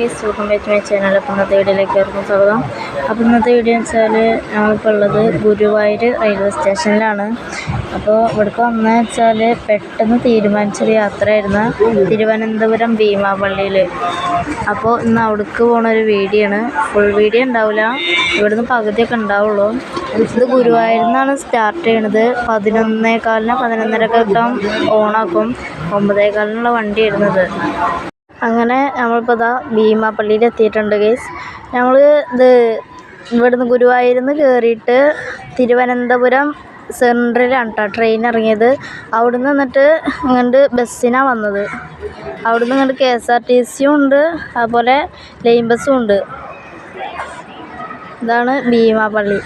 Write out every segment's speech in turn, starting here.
Welcome back to my channel. അപ്പോൾ ഇന്നത്തെ വീഡിയോയിലേക്ക് ഏവർക്കും സ്വാഗതം. അപ്പോൾ ഇന്നത്തെ വീഡിയോ എന്ന് വെച്ചാൽ ഞങ്ങളിപ്പോൾ ഉള്ളത് ഗുരുവായൂർ റെയിൽവേ സ്റ്റേഷനിലാണ്. അപ്പോൾ ഇവിടേക്ക് വന്നതെന്ന് വെച്ചാൽ പെട്ടെന്ന് തീരുമാനിച്ചൊരു യാത്രയായിരുന്നു തിരുവനന്തപുരം ഭീമാപള്ളിയിൽ. അപ്പോൾ ഇന്ന് അവിടേക്ക് പോണൊരു വീഡിയോ ആണ്. ഫുൾ വീഡിയോ ഉണ്ടാവില്ല, ഇവിടുന്ന് പകുതിയൊക്കെ ഉണ്ടാവുള്ളൂ. ഇത് ഗുരുവായൂരിൽ നിന്നാണ് സ്റ്റാർട്ട് ചെയ്യണത്. 11:15 11:30 ഓണാക്കും. 9:15 വണ്ടി ഇടുന്നത്. അങ്ങനെ നമ്മളിപ്പോൾ ഇതാ ഭീമാപള്ളിയിൽ എത്തിയിട്ടുണ്ട് ഗൈസ്. ഞങ്ങൾ ഇവിടുന്ന് ഗുരുവായൂരിൽ നിന്ന് കയറിയിട്ട് തിരുവനന്തപുരം സെൻട്രലാണ് കേട്ടോ ട്രെയിൻ ഇറങ്ങിയത്. അവിടുന്ന് എന്നിട്ട് ഇങ്ങോട്ട് ബസ്സിനാണ് വന്നത്. അവിടുന്ന് ഇങ്ങോട്ട് KSRTC ഉണ്ട്, അതുപോലെ ലൈൻ ബസ്സും ഉണ്ട്. ഇതാണ് ഭീമാപള്ളി.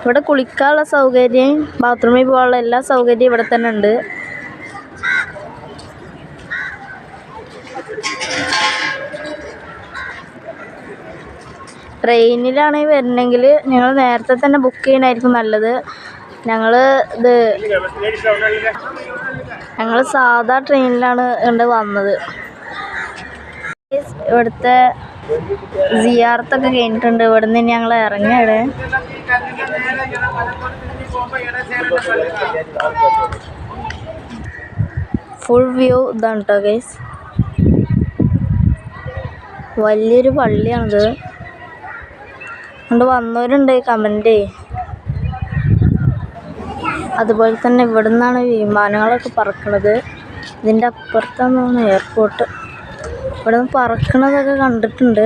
ഇവിടെ കുളിക്കാനുള്ള സൗകര്യം, ബാത്റൂമിൽ പോകാനുള്ള എല്ലാ സൗകര്യവും ഇവിടെ തന്നെ ഉണ്ട്. ട്രെയിനിലാണ് വരുന്നെങ്കിൽ നിങ്ങൾ നേരത്തെ തന്നെ ബുക്ക് ചെയ്യണമായിരിക്കും നല്ലത്. ഞങ്ങൾ സാധാ ട്രെയിനിലാണ് വന്നത്. ഇവിടുത്തെ സിയാറത്തൊക്കെ കഴിഞ്ഞിട്ടുണ്ട്. ഇവിടെ നിന്ന് ഞങ്ങൾ ഇറങ്ങിയാണ്. ഫുൾ വ്യൂ ഇതാണ് കേട്ടോ ഗൈസ്. വലിയൊരു പള്ളിയാണിത്. അതുകൊണ്ട് വന്നവരുണ്ട് കമൻറ്റ്. അതുപോലെ തന്നെ ഇവിടെ നിന്നാണ് വിമാനങ്ങളൊക്കെ പറക്കണത്. ഇതിൻ്റെ അപ്പുറത്താണ് എയർപോർട്ട്. ഇവിടെ നിന്ന് പറക്കണതൊക്കെ കണ്ടിട്ടുണ്ട്.